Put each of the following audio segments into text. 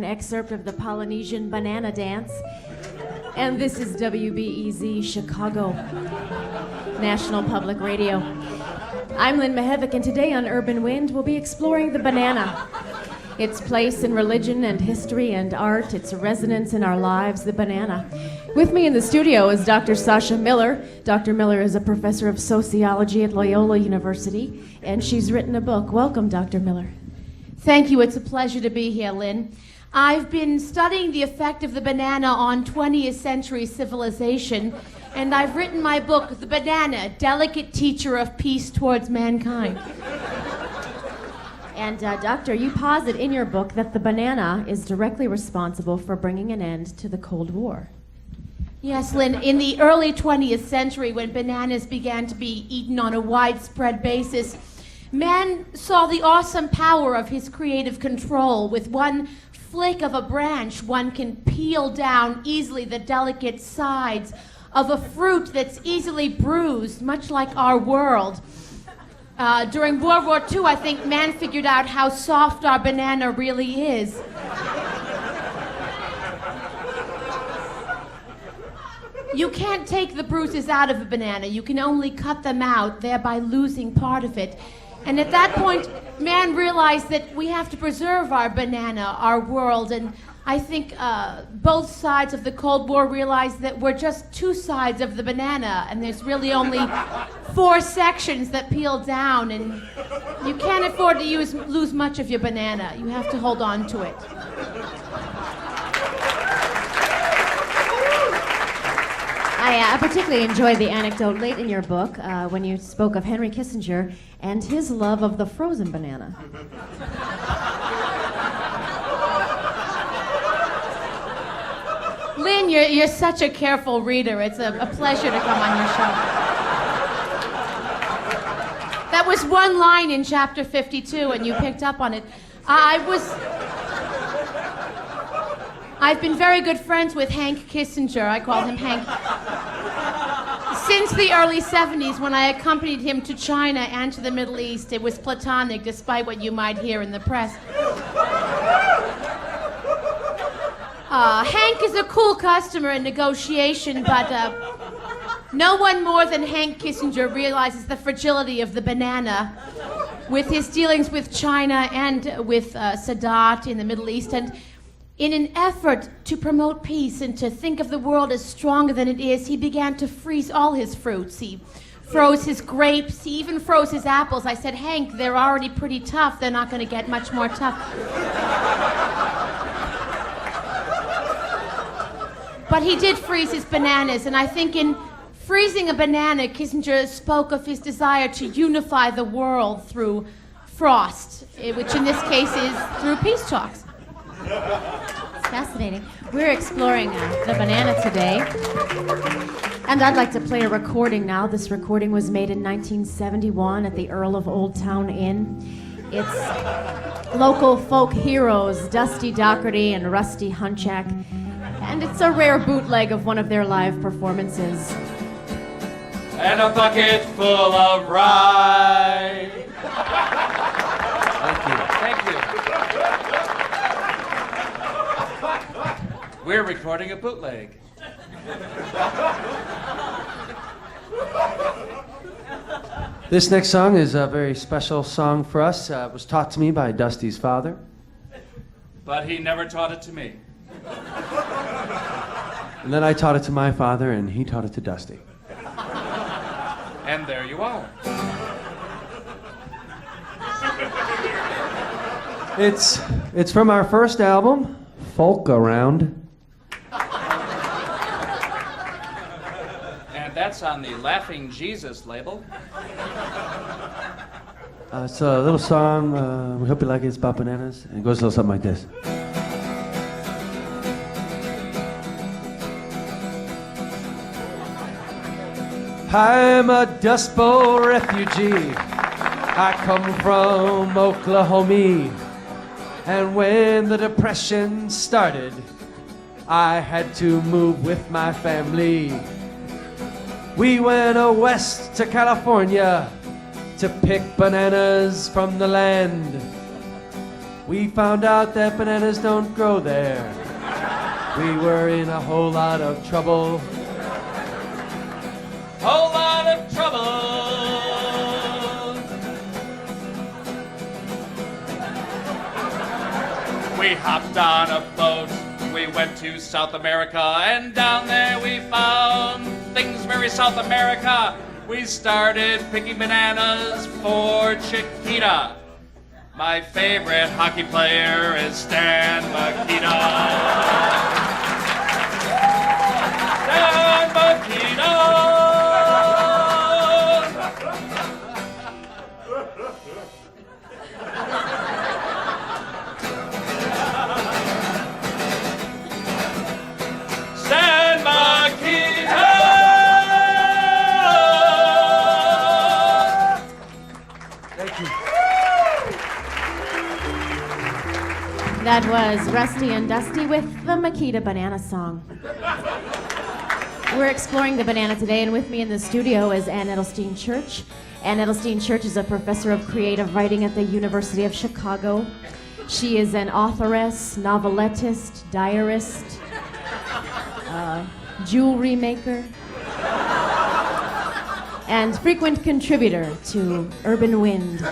excerpt of the Polynesian banana dance. And this is WBEZ Chicago, National Public Radio. I'm Lynn Mihevik, and today on Urban Wind, we'll be exploring the banana. Its place in religion and history and art, its resonance in our lives, the banana. With me in the studio is Dr. Sasha Miller. Dr. Miller is a professor of sociology at Loyola University, and she's written a book. Welcome, Dr. Miller. Thank you. It's a pleasure to be here, Lynn. I've been studying the effect of the banana on 20th century civilization, and I've written my book, The Banana, Delicate Teacher of Peace Towards Mankind. And Doctor, you posit in your book that the banana is directly responsible for bringing an end to the Cold War. Yes, Lynn, in the early 20th century, when bananas began to be eaten on a widespread basis, man saw the awesome power of his creative control. With one flick of a branch, one can peel down easily the delicate sides of a fruit that's easily bruised, much like our world. During World War II, I think man figured out how soft our banana really is. You can't take the bruises out of a banana. You can only cut them out, thereby losing part of it. And at that point, man realized that we have to preserve our banana, our world, and I think both sides of the Cold War realized that we're just two sides of the banana, and there's really only 4 sections that peel down, and you can't afford to lose much of your banana. You have to hold on to it. I particularly enjoyed the anecdote late in your book when you spoke of Henry Kissinger and his love of the frozen banana. Lynn, you're such a careful reader. It's a pleasure to come on your show. That was one line in chapter 52, and you picked up on it. I've been very good friends with Hank Kissinger. I call him Hank. Since the early 70s, when I accompanied him to China and to the Middle East, it was platonic, despite what you might hear in the press. Hank is a cool customer in negotiation, but no one more than Hank Kissinger realizes the fragility of the banana with his dealings with China and with Sadat in the Middle East. And in an effort to promote peace and to think of the world as stronger than it is, he began to freeze all his fruits. He froze his grapes. He even froze his apples. I said, Hank, they're already pretty tough. They're not going to get much more tough. But he did freeze his bananas, and I think in freezing a banana, Kissinger spoke of his desire to unify the world through frost, which in this case is through peace talks. It's fascinating. We're exploring the banana today. And I'd like to play a recording now. This recording was made in 1971 at the Earl of Old Town Inn. It's local folk heroes, Dusty Docherty and Rusty Hunchak. And it's a rare bootleg of one of their live performances. And a bucket full of rye. Thank you. We're recording a bootleg. This next song is a very special song for us. It was taught to me by Dusty's father. But he never taught it to me. And then I taught it to my father, and he taught it to Dusty. And there you are. It's from our first album, Folk Around. And that's on the Laughing Jesus label. It's a little song, we hope you like it, it's about bananas, and it goes a little something like this. I'm a Dust Bowl refugee. I come from Oklahoma. And when the Depression started, I had to move with my family. We went west to California to pick bananas from the land. We found out that bananas don't grow there. We were in a whole lot of trouble. Whole lot of trouble. We hopped on a boat, we went to South America, and down there we found things very South America. We started picking bananas for Chiquita. My favorite hockey player is Stan Mikita. Stan Mikita! Stan Mikita! Thank you. That was Rusty and Dusty with the Makita Banana Song. We're exploring the banana today, and with me in the studio is Ann Edelstein Church. Ann Edelstein Church is a professor of creative writing at the University of Chicago. She is an authoress, novelettist, diarist, jewelry maker, and frequent contributor to Urban Wind.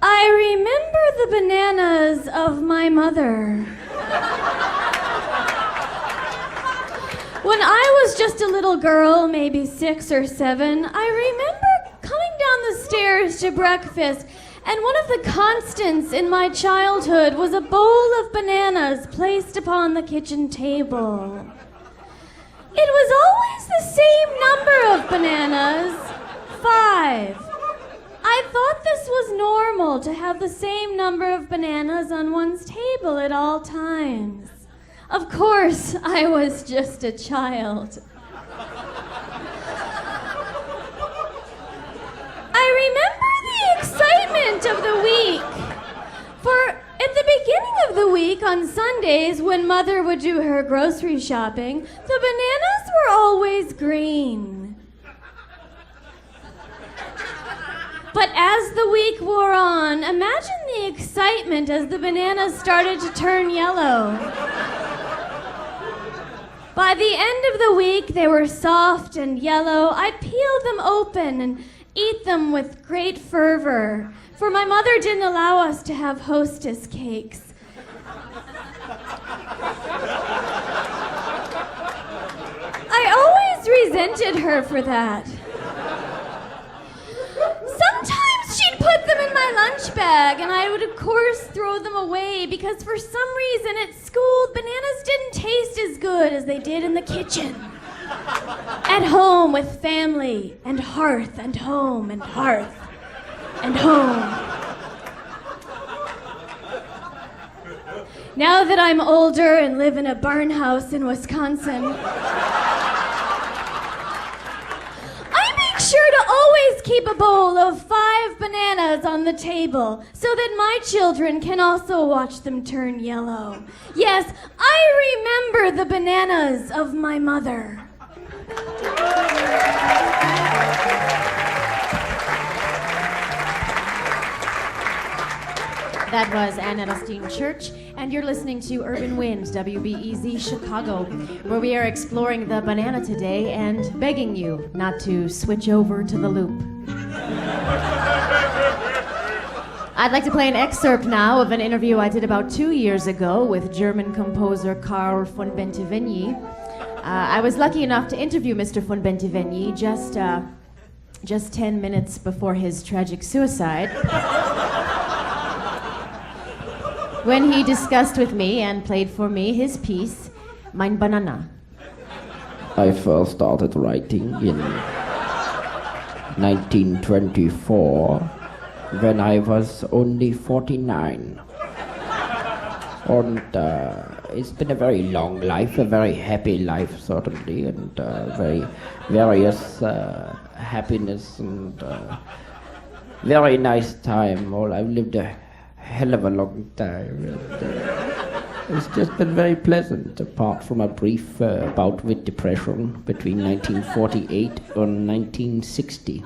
I remember the bananas of my mother. When I was just a little girl, maybe 6 or 7, I remember coming down the stairs to breakfast, and one of the constants in my childhood was a bowl of bananas placed upon the kitchen table. It was always the same number of bananas, 5. I thought this was normal to have the same number of bananas on one's table at all times. Of course, I was just a child. I remember the excitement of the week. For at the beginning of the week on Sundays, when Mother would do her grocery shopping, the bananas were always green. But as the week wore on, imagine the excitement as the bananas started to turn yellow. By the end of the week, they were soft and yellow. I'd peel them open and eat them with great fervor, for my mother didn't allow us to have Hostess cakes. I always resented her for that. Sometimes she'd put them in my lunch bag, and I would, of course, throw them away because for some reason at school, bananas didn't taste as good as they did in the kitchen. At home with family and hearth and home and hearth and home. Now that I'm older and live in a barn house in Wisconsin, sure to always keep a bowl of 5 bananas on the table so that my children can also watch them turn yellow. Yes, I remember the bananas of my mother. That was Ann Edelstein Church, and you're listening to Urban Wind, WBEZ Chicago, where we are exploring the banana today and begging you not to switch over to the loop. I'd like to play an excerpt now of an interview I did about 2 years ago with German composer Karl von Bentivegni. I was lucky enough to interview Mr. von Bentivegni just 10 minutes before his tragic suicide, when he discussed with me and played for me his piece, Mein Banana. I first started writing in 1924 when I was only 49. And it's been a very long life, a very happy life certainly, and very various happiness and very nice time. Well, I've lived a hell of a long time. It's just been very pleasant, apart from a brief bout with depression between 1948 and 1960.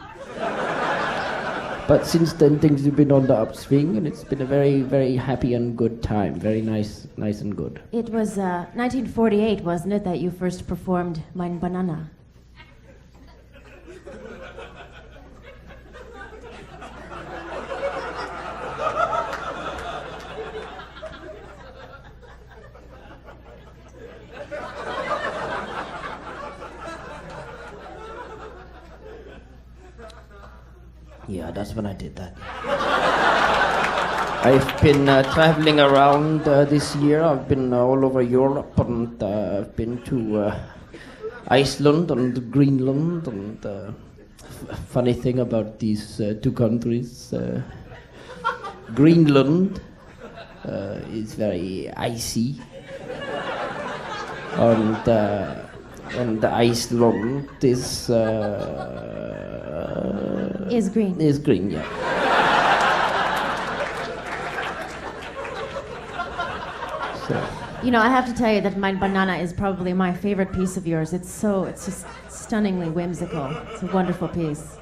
But since then, things have been on the upswing, and it's been a very, very happy and good time. Very nice and good. It was 1948, wasn't it, that you first performed Mein Banana? Yeah, that's when I did that. I've been traveling around this year. I've been all over Europe, and I've been to Iceland and Greenland. And funny thing about these two countries, Greenland is very icy, and Iceland Is green. Is green, yeah. So. You know, I have to tell you that Mein Banana is probably my favorite piece of yours. It's just stunningly whimsical. It's a wonderful piece.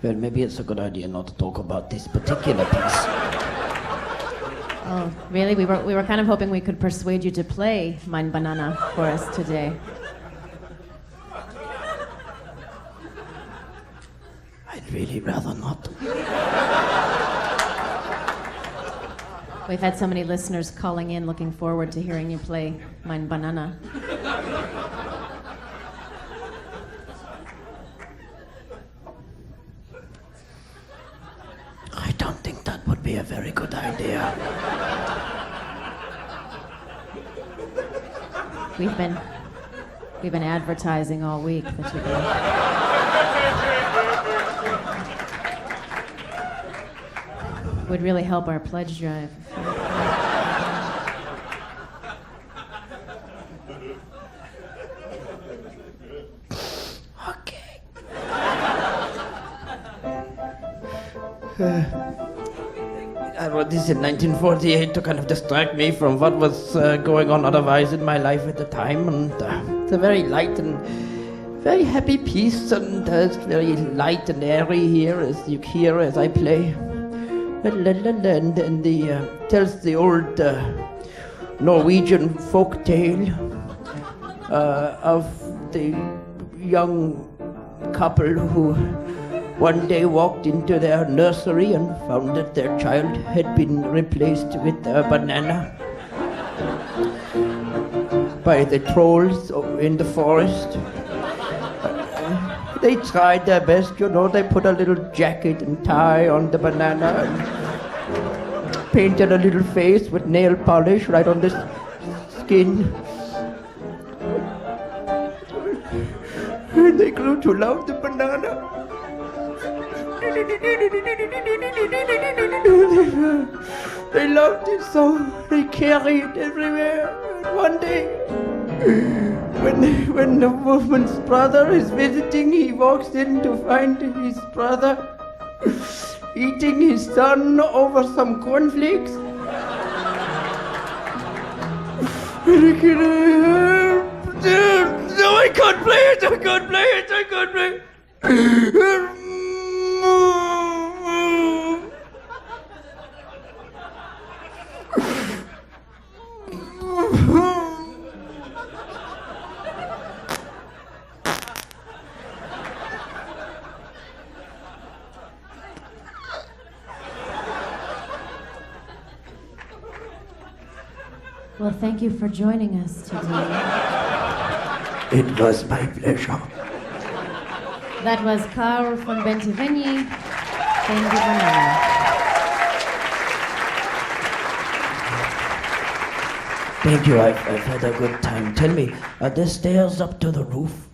Well, maybe it's a good idea not to talk about this particular piece. Oh, really? We were kind of hoping we could persuade you to play Mein Banana for us today. I'd really rather not. We've had so many listeners calling in looking forward to hearing you play Mein Banana. I don't think that would be a very good idea. We've been advertising all week that you would really help our pledge drive. Okay. I wrote this in 1948 to kind of distract me from what was going on otherwise in my life at the time, and it's a very light and very happy piece, and it's very light and airy here, as you hear as I play. And tells the old Norwegian folk tale of the young couple who one day walked into their nursery and found that their child had been replaced with a banana by the trolls in the forest. They tried their best, you know. They put a little jacket and tie on the banana and painted a little face with nail polish right on the skin. And they grew to love the banana. They loved it so they carried it everywhere. And one day, when the woman's brother is visiting, he walks in to find his brother eating his son over some cornflakes. No, I can't play it, I can't play it, I can't play it. Well, thank you for joining us today. It was my pleasure. That was Karl von Bentivegni. Thank you, Banana. Thank you, I've had a good time. Tell me, are there stairs up to the roof?